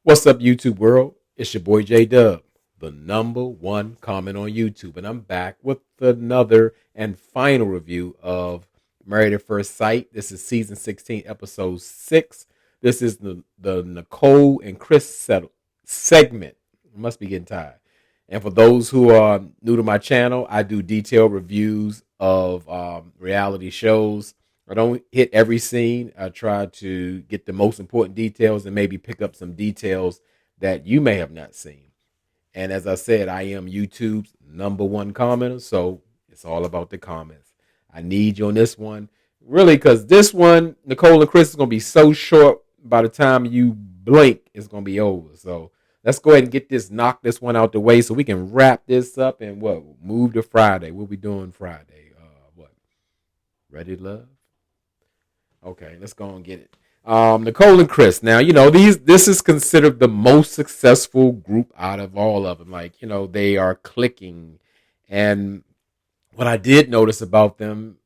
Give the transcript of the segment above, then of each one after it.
What's up, YouTube world? It's your boy J Dub, the number one comment on YouTube, and I'm back with another and final review of Married at First Sight. This is season 16, episode 6. This is the Nicole and Chris segment. I must be getting tired. And for those who are new to my channel, I do detailed reviews of reality shows. I don't hit every scene. I try to get the most important details and maybe pick up some details that you may have not seen. And as I said, I am YouTube's number one commenter, so it's all about the comments. I need you on this one, really, because this one, Nicole and Chris, is going to be so short. By the time you blink, it's going to be over. So let's go ahead and knock this one out the way so we can wrap this up and move to Friday. What we doing Friday? Ready to Love? Okay, let's go and get it. Nicole and Chris. Now, this is considered the most successful group out of all of them. They are clicking. And what I did notice about them,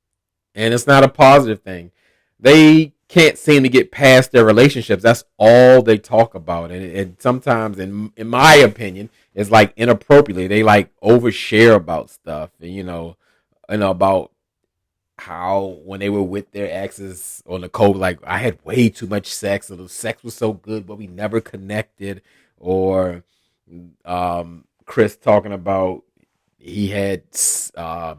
and it's not a positive thing, they can't seem to get past their relationships. That's all they talk about. And sometimes, in my opinion, it's like inappropriately. They like overshare about stuff and about how when they were with their exes, or Nicole, like, I had way too much sex, or the sex was so good but we never connected, or Chris talking about he had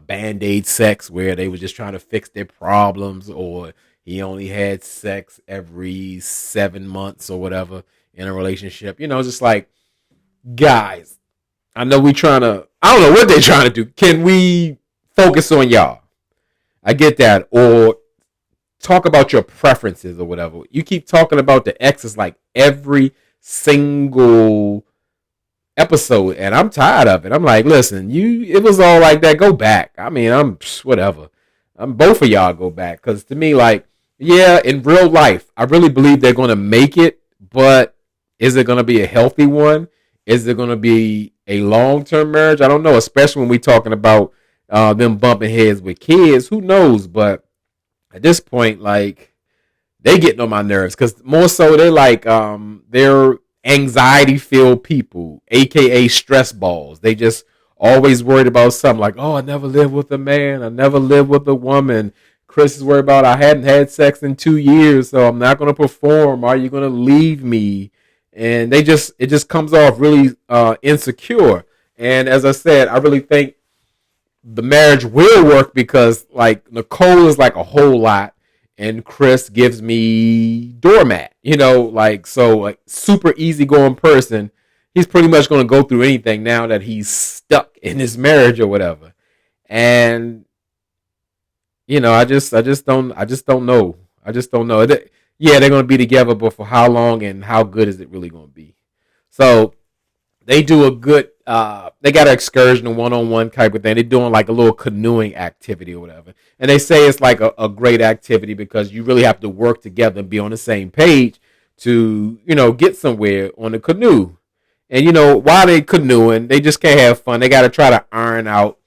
band-aid sex where they were just trying to fix their problems, or he only had sex every 7 months or whatever in a relationship. Just like, guys, I know I don't know what they're trying to do. Can we focus on y'all? I get that. Or talk about your preferences or whatever. You keep talking about the exes like every single episode, and I'm tired of it. I'm like, listen, it was all like that. Go back. I mean, whatever. Both of y'all go back. Because to me, like, yeah, in real life, I really believe they're going to make it, but is it going to be a healthy one? Is it going to be a long-term marriage? I don't know, especially when we're talking about them bumping heads with kids. Who knows? But at this point, like, they getting on my nerves, because more so they're like they're anxiety-filled people, aka stress balls. They just always worried about something, like, oh, I never lived with a man, I never lived with a woman. Chris is worried about, I hadn't had sex in 2 years, so I'm not going to perform. Are you going to leave me? And it just comes off really insecure. And as I said, I really think the marriage will work because, like, Nicole is like a whole lot, and Chris gives me doormat. Like super easygoing person. He's pretty much going to go through anything now that he's stuck in his marriage or whatever. And I just don't know. I just don't know. Yeah, they're going to be together, but for how long and how good is it really going to be? So they do a good, they got an excursion, a one-on-one type of thing. They're doing like a little canoeing activity or whatever. And they say it's like a great activity because you really have to work together and be on the same page to, get somewhere on the canoe. And, while they canoeing, they just can't have fun. They got to try to iron out,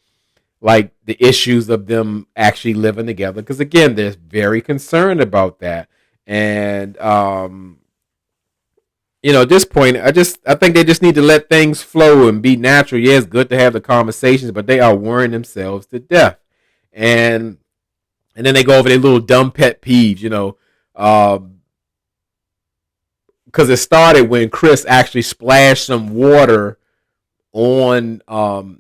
like, the issues of them actually living together. Because, again, they're very concerned about that. And, at this point, I think they just need to let things flow and be natural. Yeah, it's good to have the conversations, but they are worrying themselves to death. And then they go over their little dumb pet peeves, because it started when Chris actually splashed some water on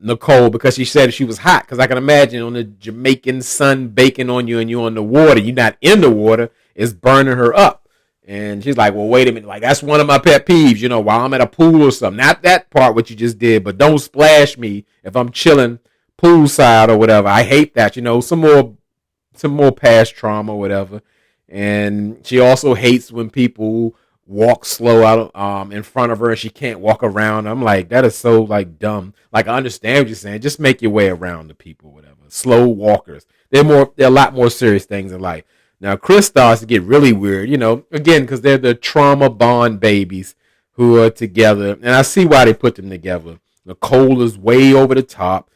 Nicole because she said she was hot. Because I can imagine on the Jamaican sun baking on you and you on the water, you're not in the water, it's burning her up. And she's like, well, wait a minute. Like, that's one of my pet peeves, while I'm at a pool or something. Not that part, what you just did, but don't splash me if I'm chilling poolside or whatever. I hate that, some more past trauma or whatever. And she also hates when people walk slow out in front of her and she can't walk around. I'm like, that is so, like, dumb. Like, I understand what you're saying. Just make your way around the people, whatever. Slow walkers. They're a lot more serious things in life. Now, Chris starts to get really weird, again, because they're the trauma bond babies who are together. And I see why they put them together. Nicole is way over the top.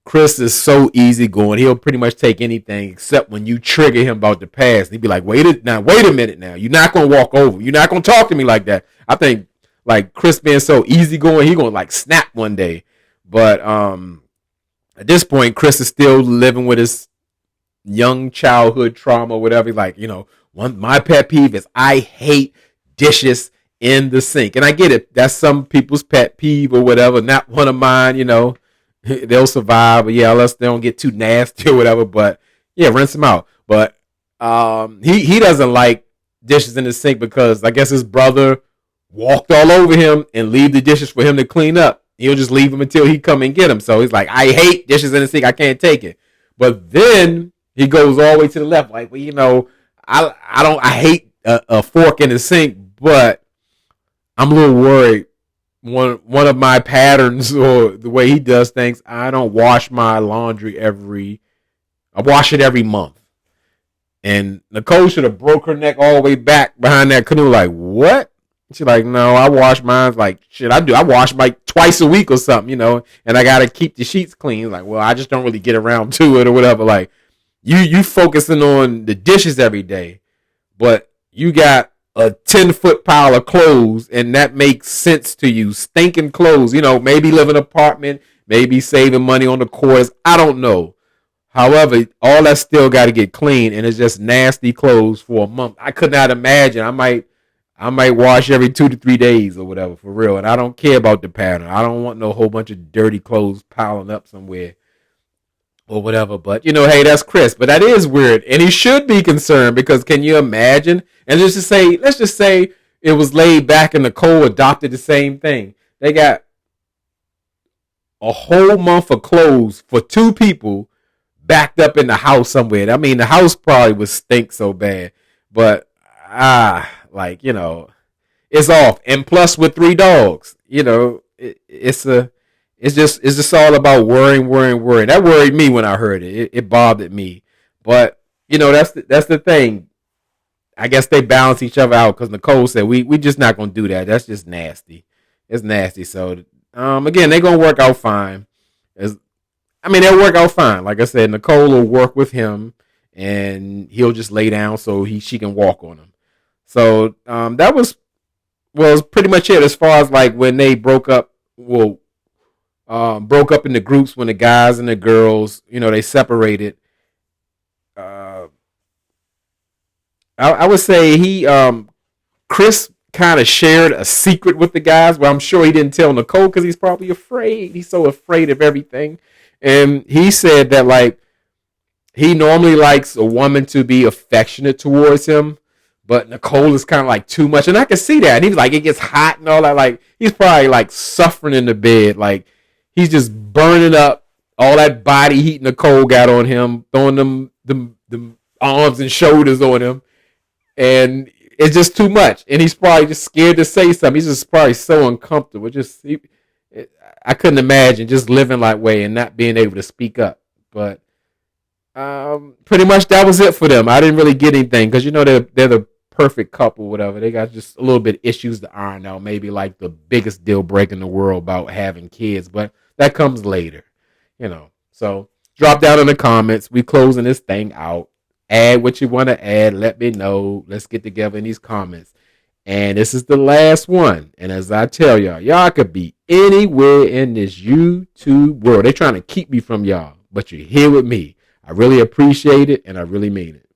Chris is so easygoing. He'll pretty much take anything except when you trigger him about the past. He'd be like, wait a minute now. You're not going to walk over. You're not going to talk to me like that. I think like Chris being so easygoing, he gonna like snap one day. But at this point, Chris is still living with his young childhood trauma, whatever. Like, one my pet peeve is I hate dishes in the sink. And I get it. That's some people's pet peeve or whatever. Not one of mine. They'll survive, but yeah, unless they don't get too nasty or whatever. But yeah, rinse them out. But he doesn't like dishes in the sink because I guess his brother walked all over him and leave the dishes for him to clean up. He'll just leave them until he come and get them. So he's like, I hate dishes in the sink. I can't take it. But then he goes all the way to the left. Like, well, I hate a fork in the sink, but I'm a little worried. One of my patterns or the way he does things, I don't wash my laundry I wash it every month. And Nicole should have broke her neck all the way back behind that canoe. Like, what? She's like, no, I wash mine. Like, shit, I do. I wash like twice a week or something, and I got to keep the sheets clean. Like, well, I just don't really get around to it or whatever. Like, you focusing on the dishes every day, but you got a 10-foot pile of clothes, and that makes sense to you. Stinking clothes, maybe live in an apartment, maybe saving money on the course. I don't know. However, all that still got to get clean, and it's just nasty clothes for a month. I could not imagine. I might wash every 2 to 3 days or whatever, for real. And I don't care about the pattern. I don't want no whole bunch of dirty clothes piling up somewhere or whatever. But, hey, that's Chris. But that is weird. And he should be concerned because can you imagine? And let's just say it was laid back and Nicole adopted the same thing. They got a whole month of clothes for 2 people backed up in the house somewhere. I mean, the house probably would stink so bad. But, it's off. And plus with 3 dogs, it's just all about worrying. That worried me when I heard it. It bothered me. But, that's the thing. I guess they balance each other out because Nicole said we just not gonna do that. That's just nasty. It's nasty. So again, they're gonna work out fine. They'll work out fine. Like I said, Nicole will work with him and he'll just lay down so she can walk on him. So that was pretty much it as far as like when they broke up. Well, broke up into groups when the guys and the girls, they separated. I would say Chris kind of shared a secret with the guys, but I'm sure he didn't tell Nicole because he's probably afraid. He's so afraid of everything. And he said that like he normally likes a woman to be affectionate towards him, but Nicole is kind of like too much. And I can see that. And he was like, it gets hot and all that. Like he's probably like suffering in the bed. Like he's just burning up all that body heat Nicole got on him, throwing them arms and shoulders on him. And it's just too much. And he's probably just scared to say something. He's just probably so uncomfortable. I couldn't imagine just living that way and not being able to speak up. But pretty much that was it for them. I didn't really get anything because, they're the perfect couple, whatever. They got just a little bit of issues to iron out. Maybe like the biggest deal breaker in the world about having kids. But that comes later, So drop down in the comments. We closing this thing out. Add what you want to add. Let me know. Let's get together in these comments. And this is the last one. And as I tell y'all could be anywhere in this YouTube world. They're trying to keep me from y'all, but you're here with me. I really appreciate it, and I really mean it.